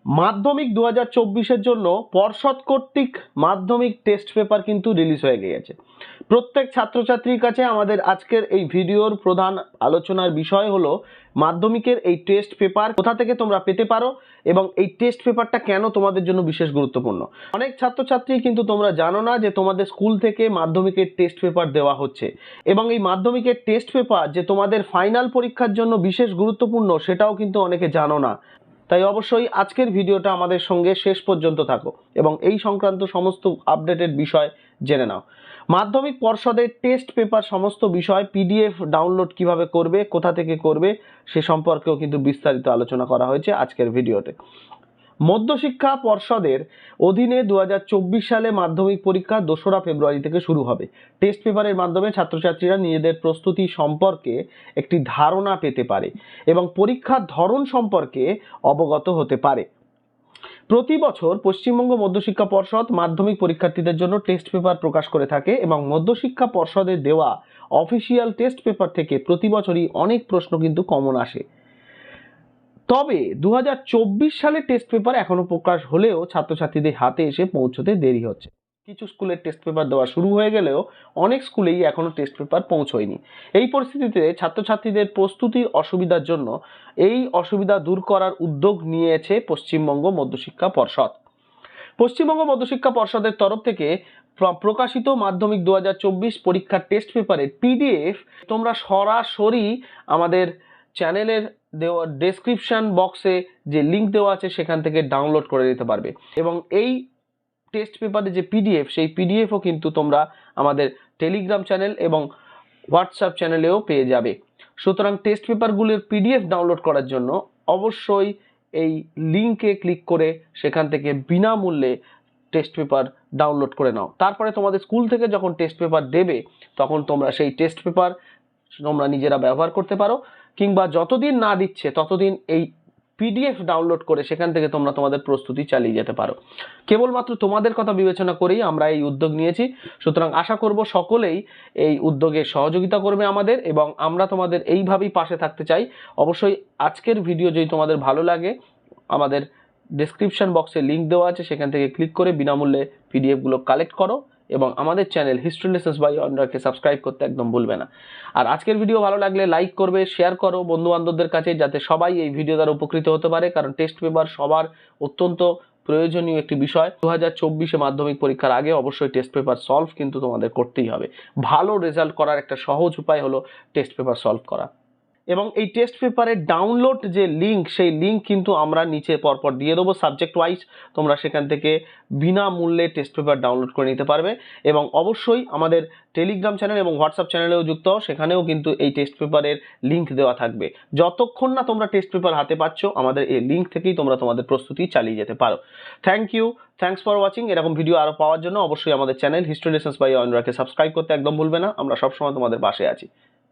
মাধ্যমিক 2024-এর জন্য পর্ষদ কর্তৃক মাধ্যমিক টেস্ট পেপার কিন্তু রিলিজ হয়ে গিয়েছে। প্রত্যেক ছাত্রছাত্রীর কাছে আমাদের আজকের এই ভিডিওর প্রধান আলোচনার বিষয় হলো মাধ্যমিকের এই টেস্ট পেপার কোথা থেকে তোমরা পেতে পারো এবং এই টেস্ট পেপারটা কেন তোমাদের জন্য বিশেষ গুরুত্বপূর্ণ। অনেক ছাত্রছাত্রী কিন্তু তোমরা জানো না যে তোমাদের স্কুল থেকে মাধ্যমিকের টেস্ট পেপার দেওয়া হচ্ছে এবং এই মাধ্যমিকের টেস্ট পেপার যে তোমাদের ফাইনাল পরীক্ষার জন্য বিশেষ গুরুত্বপূর্ণ সেটাও কিন্তু অনেকে জানো না। তাই অবশ্যই আজকের ভিডিওটা আমাদের সঙ্গে শেষ পর্যন্ত থাকো এবং এই সংক্রান্ত সমস্ত আপডেটেড বিষয় জেনে নাও। মাধ্যমিক পর্ষদের টেস্ট পেপার সমস্ত বিষয় পিডিএফ ডাউনলোড কিভাবে করবে, কোথা থেকে করবে সে সম্পর্কেও কিন্তু বিস্তারিত আলোচনা করা হয়েছে আজকের ভিডিওতে। মধ্যশিক্ষা পর্ষদের অধীনে 2024 সালে মাধ্যমিক পরীক্ষা 2রা ফেব্রুয়ারি থেকে শুরু হবে। টেস্ট পেপারের মাধ্যমে ছাত্রছাত্রীরা নিজেদের প্রস্তুতি সম্পর্কে একটি ধারণা পেতে পারে এবং পরীক্ষার ধরন সম্পর্কে অবগত হতে পারে। প্রতি বছর পশ্চিমবঙ্গ মধ্যশিক্ষা পর্ষদ মাধ্যমিক পরীক্ষার্থীদের জন্য টেস্ট পেপার প্রকাশ করে থাকে এবং মধ্যশিক্ষা পর্ষদের দেওয়া অফিসিয়াল টেস্ট পেপার থেকে প্রতি বছরই অনেক প্রশ্ন কিন্তু কমন আসে। তবে 2024 সালে টেস্ট পেপার এখনো প্রকাশ হলেও ছাত্রছাত্রীদের হাতে এসে পৌঁছতে দেরি হচ্ছে। কিছু স্কুলের টেস্ট পেপার দেওয়া শুরু হয়ে গেলেও অনেক স্কুলেই এখনো টেস্ট পেপার পৌঁছয়নি। এই পরিস্থিতিতে ছাত্রছাত্রীদের প্রস্তুতির অসুবিধার জন্য এই অসুবিধা দূর করার উদ্যোগ নিয়েছে পশ্চিমবঙ্গ মধ্যশিক্ষা পর্ষদ। পশ্চিমবঙ্গ মধ্যশিক্ষা পর্ষদের তরফ থেকে প্রকাশিত মাধ্যমিক 2024 পরীক্ষার টেস্ট পেপারের পিডিএফ তোমরা সরাসরি আমাদের চ্যানেলের দেওয়া ডেসক্রিপশন বক্সে যে লিঙ্ক দেওয়া আছে সেখান থেকে ডাউনলোড করে নিতে পারবে এবং এই টেস্ট পেপারে যে পিডিএফ সেই পিডিএফও কিন্তু তোমরা আমাদের টেলিগ্রাম চ্যানেল এবং হোয়াটসঅ্যাপ চ্যানেলেও পেয়ে যাবে। সুতরাং টেস্ট পেপারগুলোর পিডিএফ ডাউনলোড করার জন্য অবশ্যই এই লিঙ্কে ক্লিক করে সেখান থেকে বিনামূল্যে টেস্ট পেপার ডাউনলোড করে নাও। তারপরে তোমাদের স্কুল থেকে যখন টেস্ট পেপার দেবে তখন তোমরা সেই টেস্ট পেপার তোমরা নিজেরা ব্যবহার করতে পারো, কিংবা যতদিন না দিচ্ছে ততদিন এই পিডিএফ ডাউনলোড করে সেখান থেকে তোমরা তোমাদের প্রস্তুতি চালিয়ে যেতে পারো। কেবলমাত্র তোমাদের কথা বিবেচনা করেই আমরা এই উদ্যোগ নিয়েছি। সুতরাং আশা করব সকলেই এই উদ্যোগে সহযোগিতা করবে আমাদের এবং আমরা তোমাদের এইভাবেই পাশে থাকতে চাই। অবশ্যই আজকের ভিডিও যদি তোমাদের ভালো লাগে আমাদের ডেসক্রিপশন বক্সে লিঙ্ক দেওয়া আছে, সেখান থেকে ক্লিক করে বিনামূল্যে পিডিএফগুলো কালেক্ট করো এবং আমাদের চ্যানেল হিস্ট্রি লেসন্স বাই অয়নরাকে সাবস্ক্রাইব করতে একদম ভুলবে না। আর আজকের ভিডিও ভালো লাগলে লাইক করবে, শেয়ার করো বন্ধু বান্ধবদের কাছে যাতে সবাই এই ভিডিও দ্বারা উপকৃত হতে পারে, কারণ টেস্ট পেপার সবার অত্যন্ত প্রয়োজনীয় একটি বিষয়। 2024-এ মাধ্যমিক পরীক্ষার আগে অবশ্যই টেস্ট পেপার সলভ কিন্তু তোমাদের করতেই হবে। ভালো রেজাল্ট করার একটা সহজ উপায় হলো টেস্ট পেপার সলভ করা এবং এই টেস্ট পেপারের ডাউনলোড যে লিঙ্ক সেই লিঙ্ক কিন্তু আমরা নিচে পরপর দিয়ে দেবো সাবজেক্ট ওয়াইজ। তোমরা সেখান থেকে বিনামূল্যে টেস্ট পেপার ডাউনলোড করে নিতে পারবে এবং অবশ্যই আমাদের টেলিগ্রাম চ্যানেল এবং হোয়াটসঅ্যাপ চ্যানেলেও যুক্ত হও, সেখানেও কিন্তু এই টেস্ট পেপারের লিঙ্ক দেওয়া থাকবে। যতক্ষণ না তোমরা টেস্ট পেপার হাতে পাচ্ছ আমাদের এই লিঙ্ক থেকেই তোমরা তোমাদের প্রস্তুতি চালিয়ে যেতে পারো। Thanks for watching. এরকম ভিডিও আরও পাওয়ার জন্য অবশ্যই আমাদের চ্যানেল হিস্ট্রি লেসন্স বাই অয়নরাকে সাবস্ক্রাইব করতে একদম ভুলবে না। আমরা সবসময় তোমাদের পাশে আছি।